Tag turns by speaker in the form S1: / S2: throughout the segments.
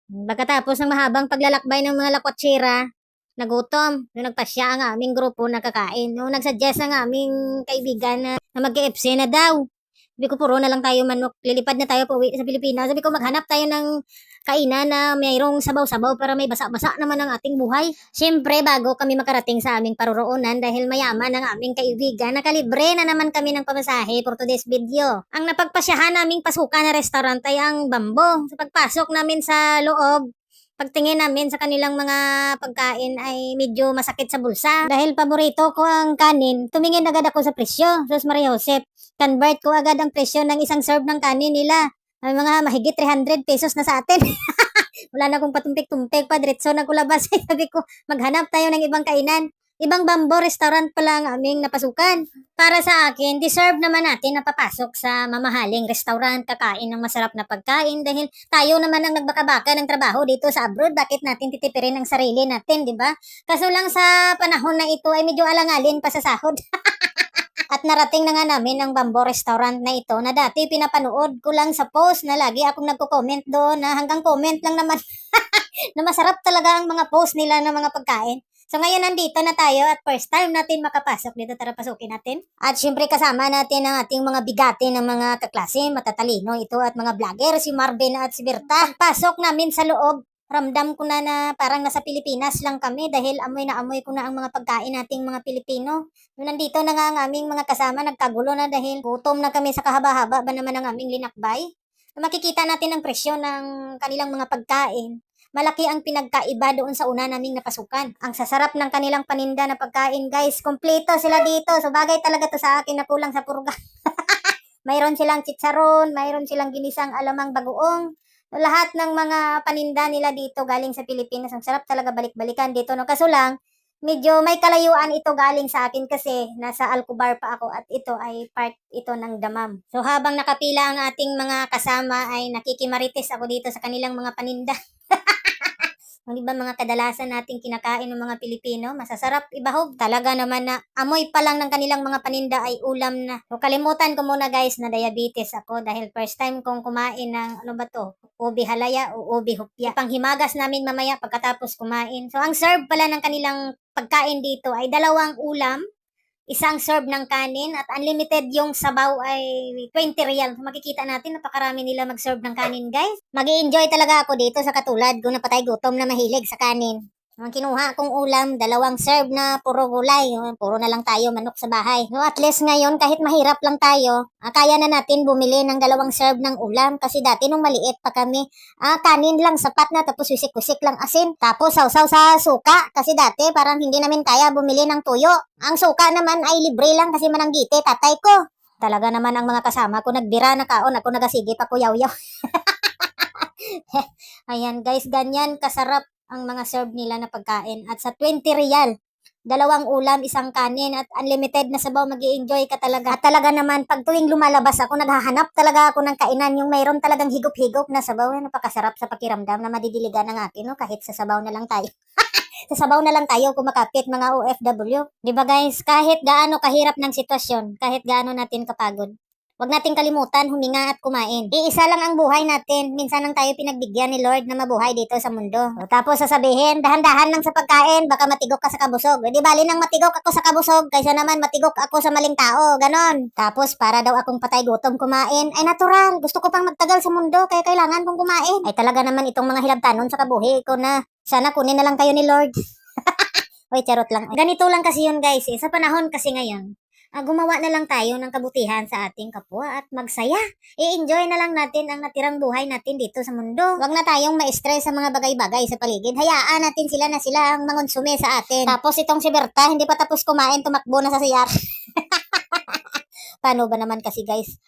S1: Pagkatapos ng mahabang paglalakbay ng mga lakwatsira, nagutom. Nung nagpasya ang aming grupo na kakain. Nung nagsuggest ang aming kaibigan na mag-KFC na daw. Sabi ko, puro na lang tayo manok. Lilipad na tayo pauwi sa Pilipinas. Sabi ko, maghanap tayo ng kainan na mayroong sabaw-sabaw para may basa-basa naman ang ating buhay. Siyempre, bago kami makarating sa aming paroroonan dahil mayaman ang aming kaibigan, nakalibre na naman kami ng pamasahe for today's video. Ang napagpasyahan naming pasukan na restaurant ay ang Bambo. Sa pagpasok namin sa loob, pagtingin namin sa kanilang mga pagkain ay medyo masakit sa bulsa. Dahil paborito ko ang kanin, tumingin agad ako sa presyo. Sus Maria Josep, convert ko agad ang presyo ng isang serve ng kanin nila. Ay mga mahigit 300 pesos na sa atin. Wala na akong patumpik-tumpik pa, diretso na kulabas. Sabi ko, maghanap tayo ng ibang kainan. Ibang Bambo restaurant pala ang aming napasukan. Para sa akin, deserve naman natin na papasok sa mamahaling restaurant, kakain ng masarap na pagkain dahil tayo naman ang nagbaka-baka ng trabaho dito sa abroad. Bakit natin titipirin ang sarili natin, di ba? Kaso lang sa panahon na ito ay medyo alangalin pa sa sahod. At narating na nga namin ang Bambo restaurant na ito na dati pinapanood ko lang sa post na lagi akong nagko-comment doon na hanggang comment lang naman na masarap talaga ang mga post nila ng mga pagkain. So ngayon nandito na tayo at first time natin makapasok dito, tara pasukin natin. At syempre kasama natin ang ating mga bigati ng mga kaklase, matatalino ito at mga vlogger, si Marvin at si Berta. Pagpasok namin sa loob, ramdam ko na parang nasa Pilipinas lang kami dahil amoy na amoy ko na ang mga pagkain nating mga Pilipino. Nung nandito na nga ang aming mga kasama, nagkagulo na dahil gutom na kami sa kahaba-haba ba naman ang aming linakbay. Makikita natin ang presyo ng kanilang mga pagkain. Malaki ang pinagkaiba doon sa una naming napasukan. Ang sasarap ng kanilang paninda na pagkain, guys. Kompleto sila dito. So bagay talaga to sa akin na kulang sa purga. Mayroon silang chicharon, mayroon silang ginisang alamang bagoong. Lahat ng mga paninda nila dito galing sa Pilipinas. Ang sarap talaga balik-balikan dito. No? Kaso lang, medyo may kalayuan ito galing sa akin kasi nasa Alcobar pa ako at ito ay part ito ng Damam. So habang nakapila ang ating mga kasama ay nakikimarites ako dito sa kanilang mga paninda. Ang iba mga kadalasan nating kinakain ng mga Pilipino, masasarap ibahog. Talaga naman na amoy pa lang ng kanilang mga paninda ay ulam na. So kalimutan ko muna guys na diabetes ako dahil first time kong kumain ng ano ba to? Ubi halaya o ubi hupya. Panghimagas namin mamaya pagkatapos kumain. So ang serve pala ng kanilang pagkain dito ay dalawang ulam, isang serve ng kanin at unlimited yung sabaw ay 20 real. Makikita natin napakarami nila mag-serve ng kanin, guys. Mag-i-enjoy talaga ako dito sa katulad ko na patay gutom na mahilig sa kanin. Ang kinuha kong ulam, dalawang serve na puro gulay. Puro na lang tayo manok sa bahay. No, at least ngayon, kahit mahirap lang tayo, kaya na natin bumili ng dalawang serve ng ulam. Kasi dati nung maliit pa kami, kanin lang sapat na tapos wisik-wisik lang asin. Tapos sausaw sa suka. Kasi dati parang hindi namin kaya bumili ng tuyo. Ang suka naman ay libre lang kasi mananggite tatay ko. Talaga naman ang mga kasama ko nagbira na kaon. Ako nagasigip ako yaw-yaw. Ayan guys, ganyan kasarap ang mga serve nila na pagkain. At sa 20 real, dalawang ulam, isang kanin at unlimited na sabaw, mag-i-enjoy ka talaga. At talaga naman, pag tuwing lumalabas ako, naghahanap talaga ako ng kainan yung mayroon talagang higop-higop na sabaw. Napakasarap sa pakiramdam na madidiligan ng atin, no? Kahit sa sabaw na lang tayo. Sa sabaw na lang tayo kumakapit mga OFW. Di ba guys, kahit gaano kahirap ng sitwasyon, kahit gaano natin kapagod, huwag nating kalimutan huminga at kumain. Iisa lang ang buhay natin. Minsan lang tayo pinagbigyan ni Lord na mabuhay dito sa mundo. O, tapos sasabihin, dahan-dahan lang sa pagkain, baka matigok ka sa kabusog. Di bali nang matigok ako sa kabusog, kaysa naman matigok ako sa maling tao. Ganon. Tapos para daw akong patay gutom kumain, ay natural. Gusto ko pang magtagal sa mundo, kaya kailangan kong kumain. Ay talaga naman itong mga hilabtanon sa kabuhi ko na sana kunin na lang kayo ni Lord. Hoy, charot lang. Ganito lang kasi yun guys. Sa panahon kasi ngayon, gumawa na lang tayo ng kabutihan sa ating kapwa at magsaya. I-enjoy na lang natin ang natirang buhay natin dito sa mundo. Huwag na tayong ma-stress sa mga bagay-bagay sa paligid. Hayaan natin sila na sila ang mangonsume sa atin. Tapos itong si Berta, hindi pa tapos kumain, tumakbo na sa CR. Paano ba naman kasi guys?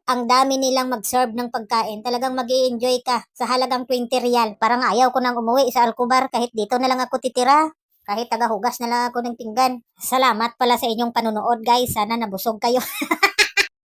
S1: Ang dami nilang mag-serve ng pagkain. Talagang mag-i-enjoy ka sa halagang 20 real. Parang ayaw ko nang umuwi sa Alcobar kahit dito na lang ako titira. Kahit tagahugas na lang ako ng pinggan. Salamat pala sa inyong panonood guys. Sana nabusog kayo.